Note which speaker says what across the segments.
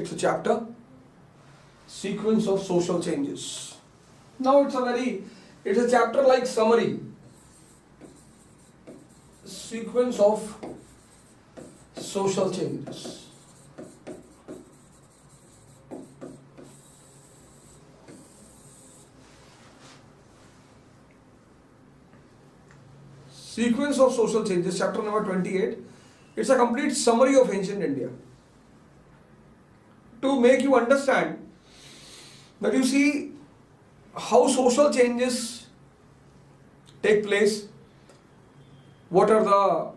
Speaker 1: 8th chapter, sequence of social changes. Now it's a chapter like summary. Sequence of social changes. Sequence of social changes, chapter number 28. It's a complete summary of ancient India. To make you understand that you see how social changes take place, what are the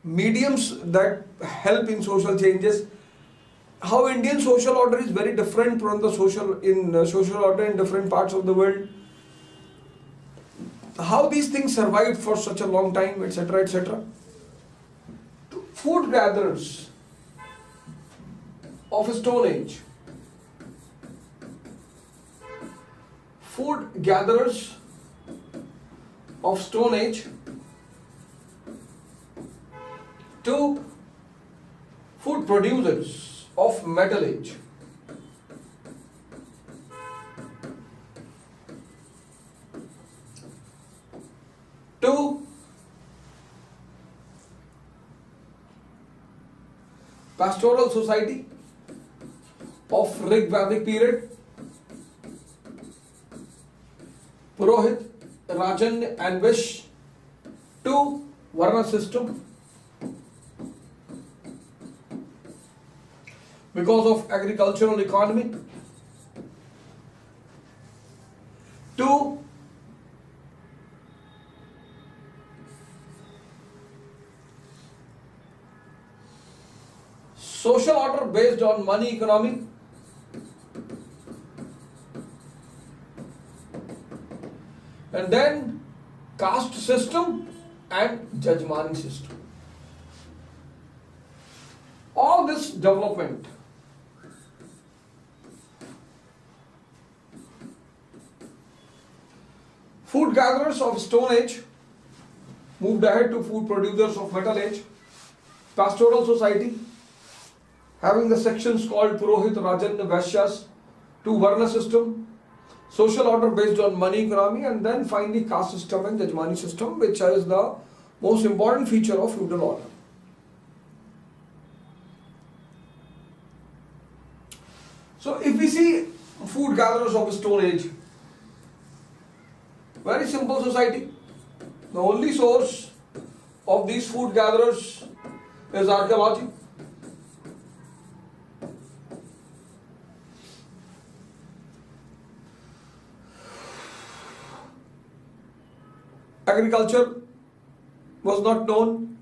Speaker 1: mediums that help in social changes, how Indian social order is very different from the social order in different parts of the world, how these things survived for such a long time, etc., etc. Food gatherers of Stone Age. Food gatherers of Stone Age to food producers of Metal Age. To pastoral society of Rigvedic period, Purohit, Rajan and Vish, to Varna system because of agricultural economy, to social order based on money economy, and then caste system and judgmani system. All this development food gatherers of Stone Age moved ahead to food producers of Metal Age, pastoral society having the sections called Purohit, Rajan, Vaishyas, to Varna system, social order based on money economy, and then finally caste system and judgmani system, which is the most important feature of feudal order. So if we see food gatherers of Stone Age, very simple society. The only source of these food gatherers is archaeology. Agriculture was not known.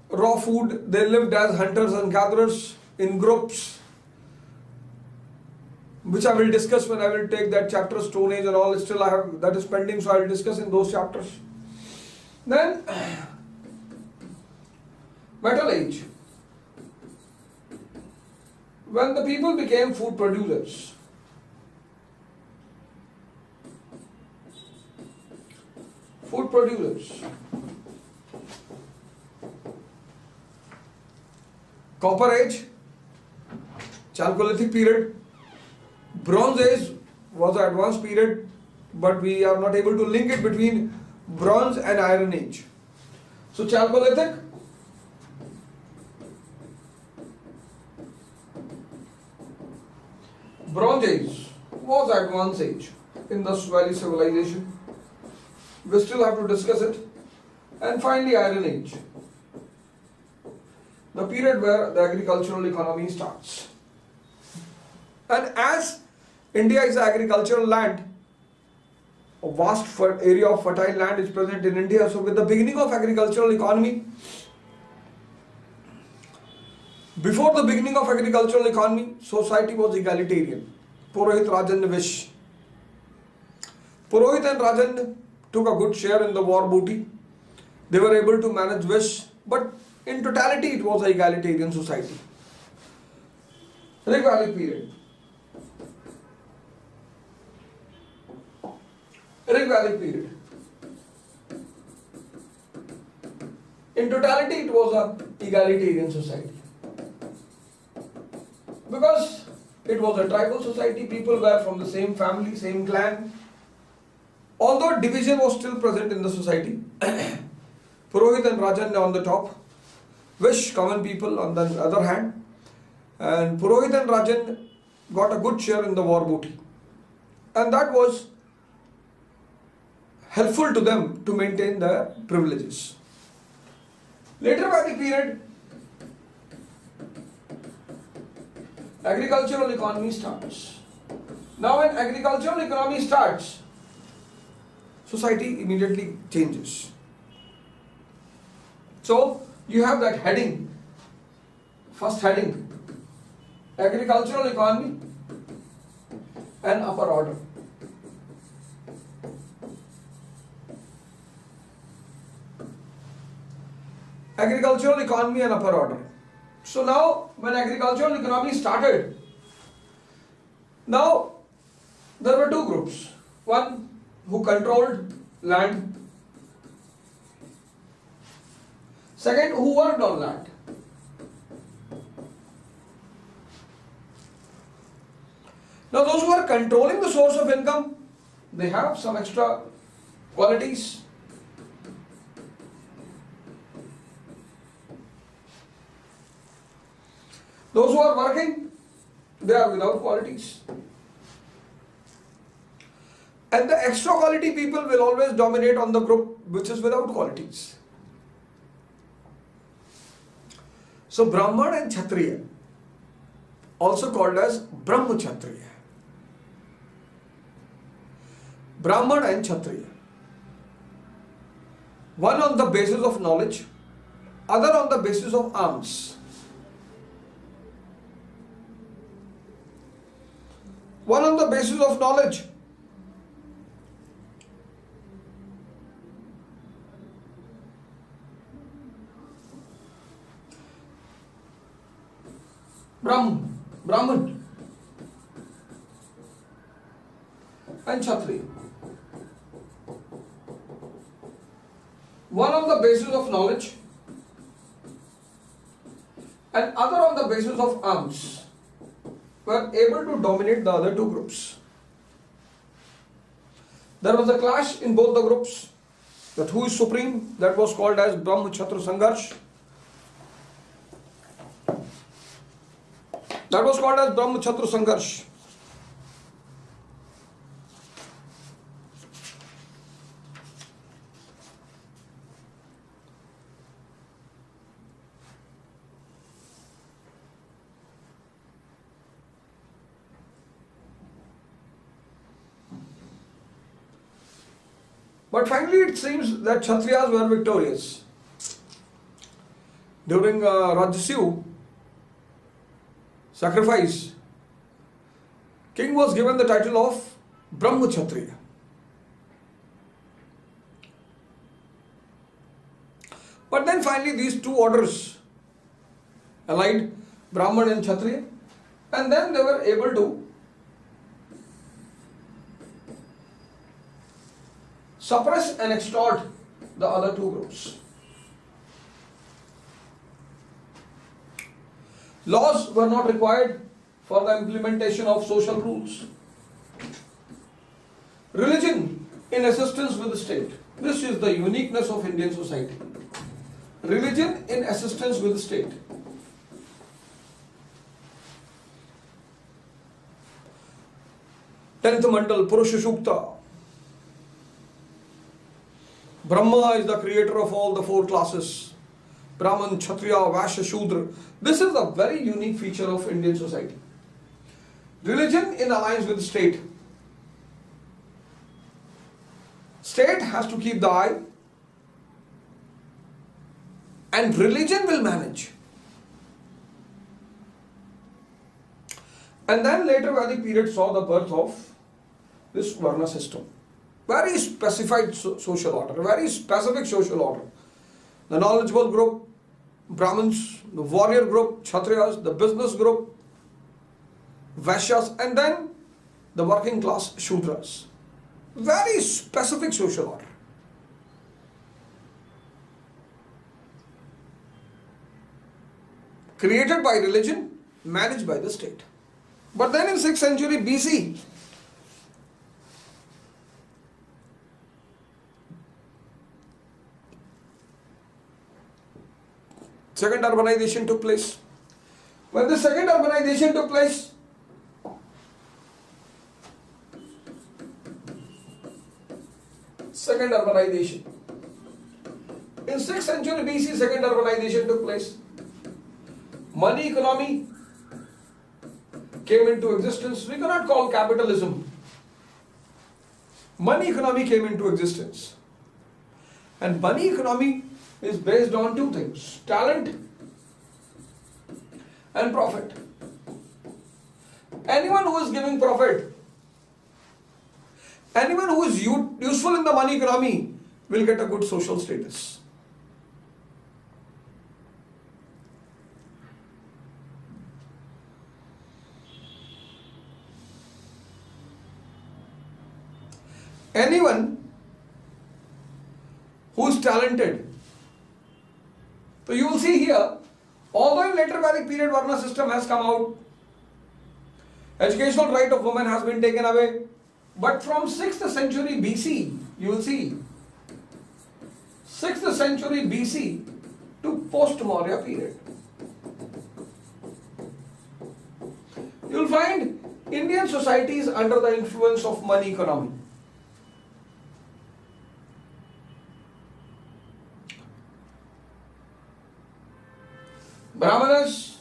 Speaker 1: Raw food, they lived as hunters and gatherers in groups, which I will discuss when I will take that chapter, Stone Age and all. Still I have that is pending, so I will discuss in those chapters. Then Metal Age, when the people became food producers. Food producers. Copper Age, Chalcolithic period. Bronze Age was an advanced period, but we are not able to link it between Bronze and Iron Age. So Chalcolithic, Bronze Age was advanced age Indus Valley civilization. We still have to discuss it. And finally Iron Age, the period where the agricultural economy starts. And as India is an agricultural land, a vast area of fertile land is present in India. So with the beginning of agricultural economy, before the beginning of agricultural economy, society was egalitarian. Purohit, Rajan, Vish. Purohit and Rajan took a good share in the war booty. They were able to manage Vish, but in totality it was an egalitarian society. Rigvedic period. Rigvedic period. In totality it was an egalitarian society. Because it was a tribal society, people were from the same family, same clan. Although division was still present in the society, Purohit and Rajan on the top, Vish, common people on the other hand, and Purohit and Rajan got a good share in the war booty. And that was helpful to them to maintain their privileges. Later Vedic period, agricultural economy starts. Now when agricultural economy starts, society immediately changes. So you have that heading, first heading, agricultural economy and upper order. Agricultural economy and upper order. So now when agricultural economy started, now there were two groups. One who controlled land, second who worked on land. Now those who are controlling the source of income, they have some extra qualities. Those who are working, they are without qualities. And the extra quality people will always dominate on the group which is without qualities. So Brahman and Kshatriya, also called as Brahmakshatriya. Brahman and Kshatriya. One on the basis of knowledge, other on the basis of arms. One on the basis of knowledge, Brahman and Kshatriya. One on the basis of knowledge and other on the basis of arms were able to dominate the other two groups. There was a clash in both the groups, that who is supreme, that was called as Brahma-Kshatriya Sangharsh. That was called as Brahma-Kshatriya Sangharsh. But finally it seems that Kshatriyas were victorious. During Rajasyu sacrifice, king was given the title of Brahmakshatriya. But then finally these two orders allied, Brahman and Kshatriya, and then they were able to suppress and extort the other two groups. Laws were not required for the implementation of social rules. Religion in assistance with the state. This is the uniqueness of Indian society. Religion in assistance with the state. Tenth Mandal, Purusha Sukta. Brahma is the creator of all the four classes. Brahman, Kshatriya, Vaishya, Shudra. This is a very unique feature of Indian society. Religion in alliance with the state. State has to keep the eye, and religion will manage. And then later Vedic period saw the birth of this Varna system. Very specified social order, very specific social order. The knowledgeable group, Brahmins, the warrior group, Kshatriyas, the business group, Vaishyas, and then the working class Shudras. Very specific social order. Created by religion managed by the state. But then in 6th century BC, second urbanization took place. When the second urbanization took place, second urbanization. In 6th century BC, second urbanization took place. Money economy came into existence. We cannot call capitalism. Money economy came into existence. And money economy is based on two things: talent and profit. Anyone who is giving profit, anyone who is useful in the money economy will get a good social status. Anyone who is talented. So you will see here, although in later Vedic period Varna system has come out, educational right of women has been taken away, but from 6th century BC, you will see, 6th century BC to post-Maurya period, you will find Indian society is under the influence of money economy. Brahmanas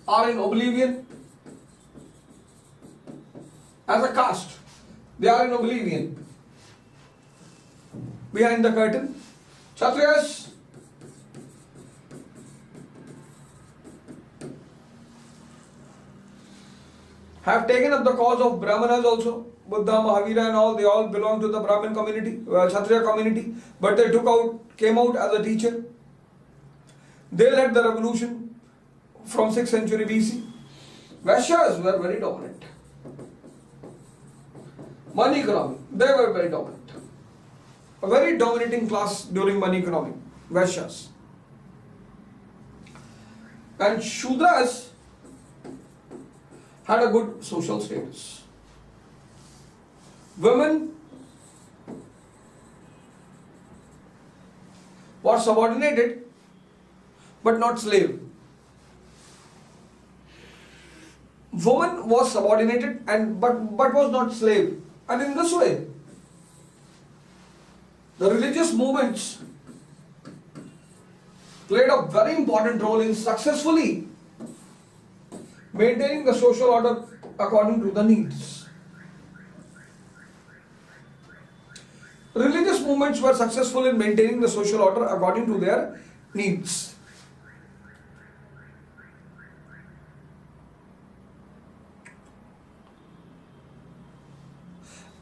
Speaker 1: are in oblivion as a caste. They are in oblivion behind the curtain. Kshatriyas have taken up the cause of Brahmanas also. Buddha, Mahavira and all, they all belong to the Brahmin community, Kshatriya community, but they came out as a teacher. They led the revolution from 6th century BC. Vaishyas were very dominant. Money economy, they were very dominant. A very dominating class during money economy, Vaishyas. And Shudras had a good social status. Women were subordinated but not slave. Woman was subordinated but was not slave. And in this way, the religious movements played a very important role in successfully maintaining the social order according to the needs. Religious movements were successful in maintaining the social order according to their needs.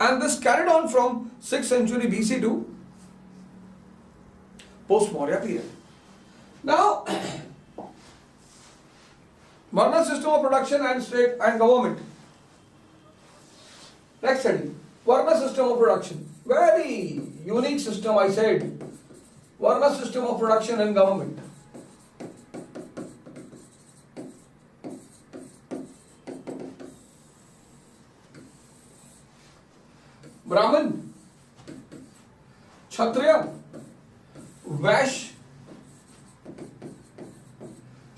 Speaker 1: And this carried on from 6th century BC to post-Maurya period. Now, Varna system of production and state and government. Next study. Varna system of production. Very unique system, I said. Varna system of production and government. Brahman, Kshatriya, Vaishya,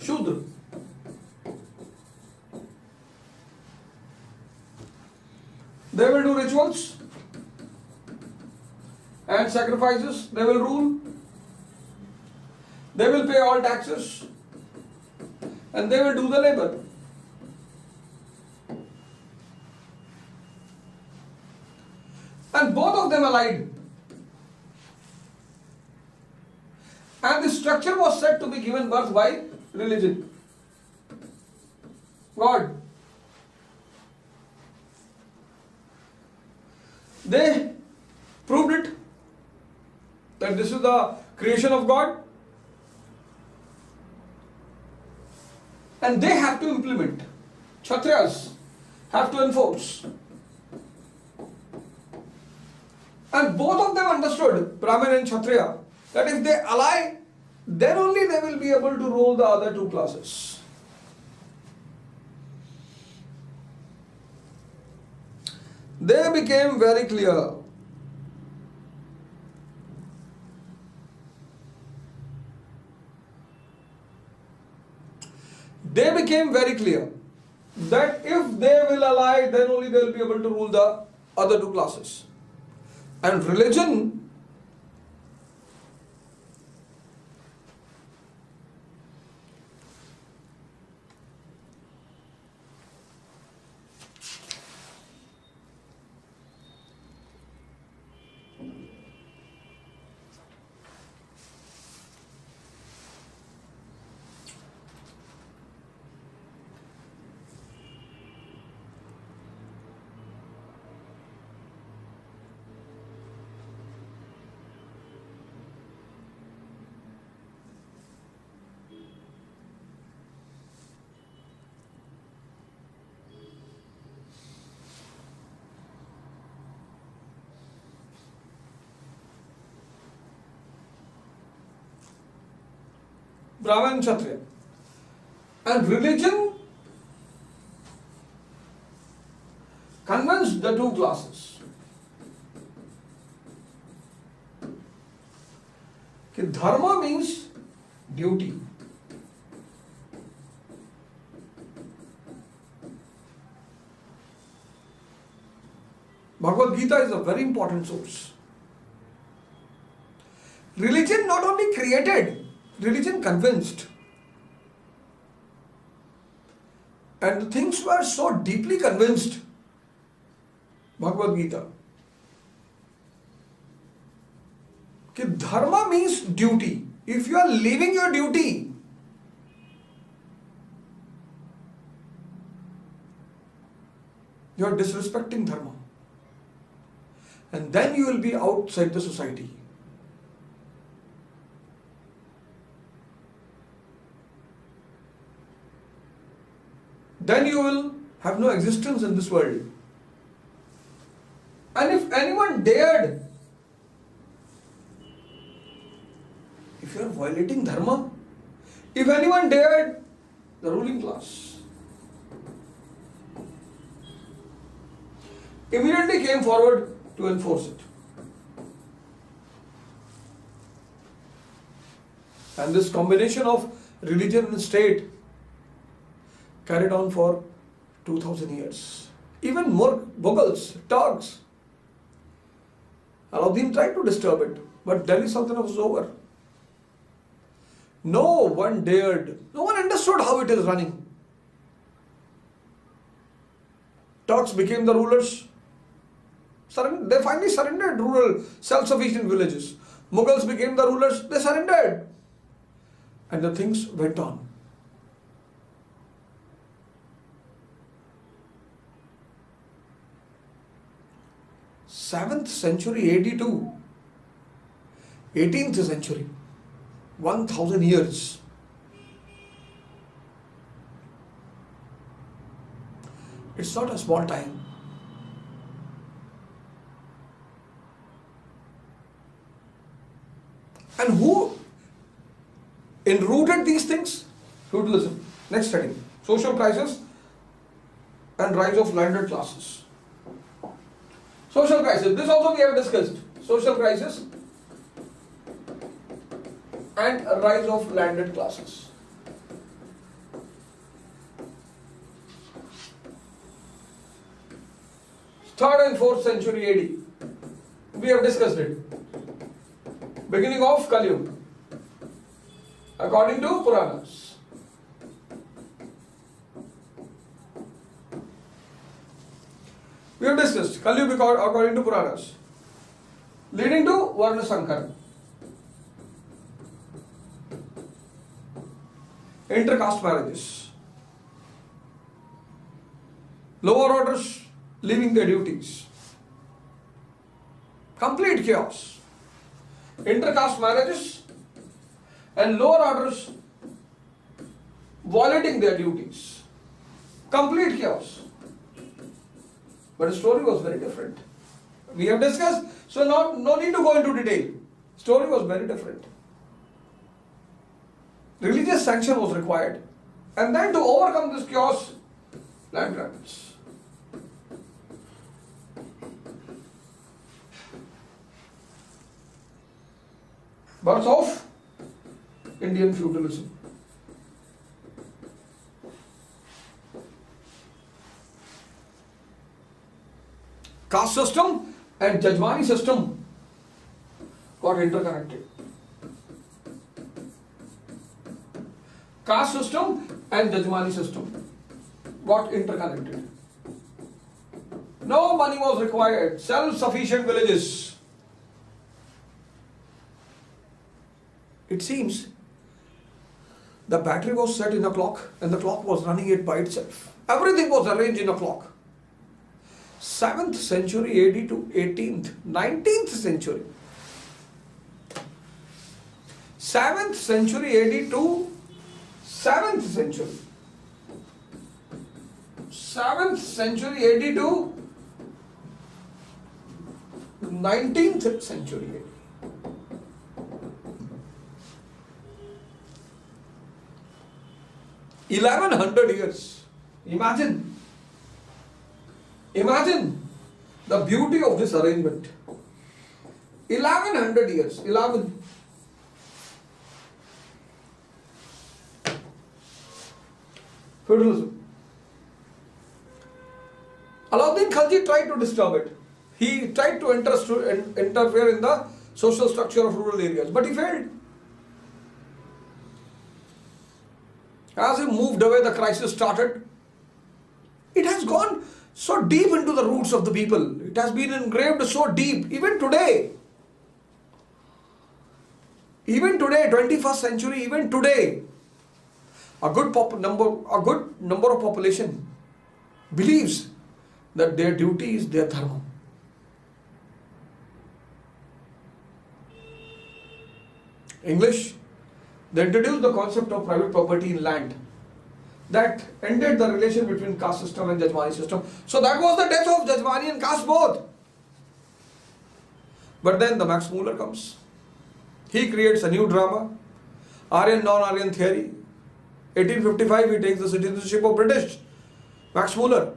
Speaker 1: Shudra. They will do rituals and sacrifices. They will rule. They will pay all taxes. And they will do the labor. And both of them allied. And the structure was said to be given birth by religion. God. They proved it that this is the creation of God. And they have to implement. Kshatriyas have to enforce. And both of them understood, Brahmin and Kshatriya, that if they ally then only they will be able to rule the other two classes. They became very clear. They became very clear that if they will ally, then only they will be able to rule the other two classes. And religion Brahman, Kshatriya. And religion convinced the two classes that dharma means duty. Bhagavad Gita is a very important source. Religion not only created, religion convinced. And the things were so deeply convinced, Bhagavad Gita, that dharma means duty. If you are leaving your duty, you are disrespecting dharma. And then you will be outside the society. Then you will have no existence in this world. And if anyone dared, if you are violating dharma, if anyone dared, the ruling class immediately came forward to enforce it. And this combination of religion and state carried on for 2000 years. Even more Mughals, Turks, Alauddin tried to disturb it, but Delhi Sultanate was over. No one dared, no one understood how it is running. Turks became the rulers. They finally surrendered rural, self-sufficient villages. Mughals became the rulers, they surrendered. And the things went on. 7th century AD to 18th century, 1000 years. It's not a small time. And who enrooted these things? Feudalism. Next heading. Social crisis and rise of landed classes. Social crisis. This also we have discussed. Social crisis and a rise of landed classes. Third and 4th century AD. We have discussed it. Beginning of Kali Yuga. According to Puranas. We have discussed Kali Yuga according to Puranas. Leading to Varna Sankara. Intercaste marriages. Lower orders leaving their duties. Complete chaos. Intercaste marriages and lower orders violating their duties. Complete chaos. But the story was very different. We have discussed, so no need to go into detail. Story was very different. religious sanction was required. And then to overcome this chaos, land grabs. Birth of Indian feudalism. Caste system and Jajmani system got interconnected. Caste system and Jajmani system got interconnected. No money was required. Self-sufficient villages. It seems the battery was set in a clock and the clock was running it by itself. Everything was arranged in a clock. 7th century AD to 18th, 19th century. 7th century AD to 7th century. 7th century AD to 19th century AD. $1,100 years. Imagine the beauty of this arrangement. 1,100 years. 11. Feudalism. Alauddin Khalji tried to disturb it. He tried to interfere in the social structure of rural areas, but he failed. As he moved away, the crisis started. It has gone so deep into the roots of the people. It has been engraved so deep. Even today, 21st century, even today, a good number of population believes that their duty is their dharma. English, they introduced the concept of private property in land. That ended the relation between caste system and Jajmani system. So that was the death of Jajmani and caste both. But then the Max Muller comes. He creates a new drama, Aryan non-Aryan theory. 1855 he takes the citizenship of British. Max Muller.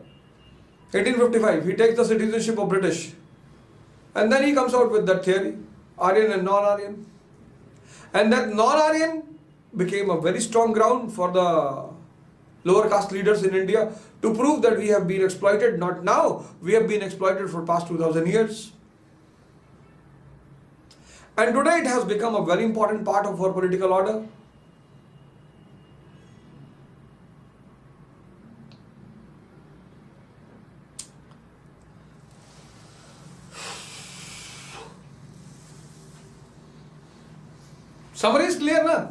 Speaker 1: 1855 he takes the citizenship of British. And then he comes out with that theory, Aryan and non-Aryan. And that non-Aryan became a very strong ground for the lower caste leaders in India to prove that we have been exploited. Not now, we have been exploited for past 2000 years. And today it has become a very important part of our political order. Summary is clear, na?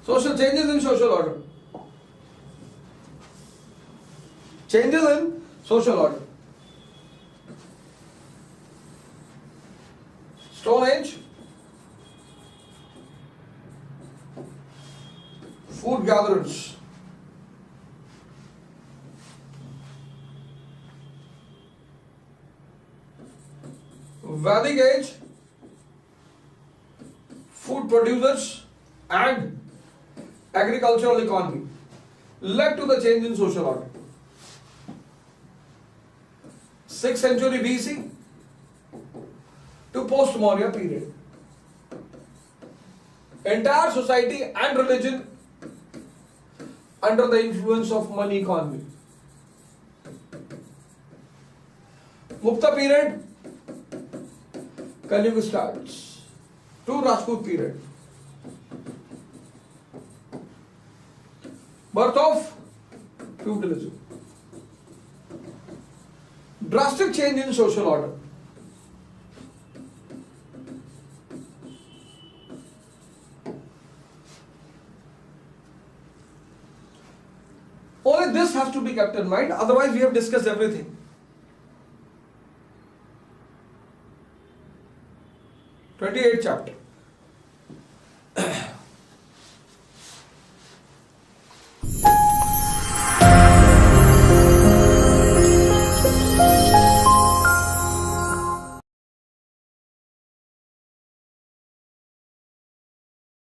Speaker 1: Social changes in social order. Changes in social order. Stone Age, food gatherers. Vedic Age, food producers and agricultural economy led to the change in social order. 6th century BC to post-Maurya period. Entire society and religion under the influence of money economy. Gupta period, Kali Yuga starts. To Rajput period. Birth of feudalism. Drastic change in social order. Only this has to be kept in mind, otherwise we have discussed everything. 28th chapter.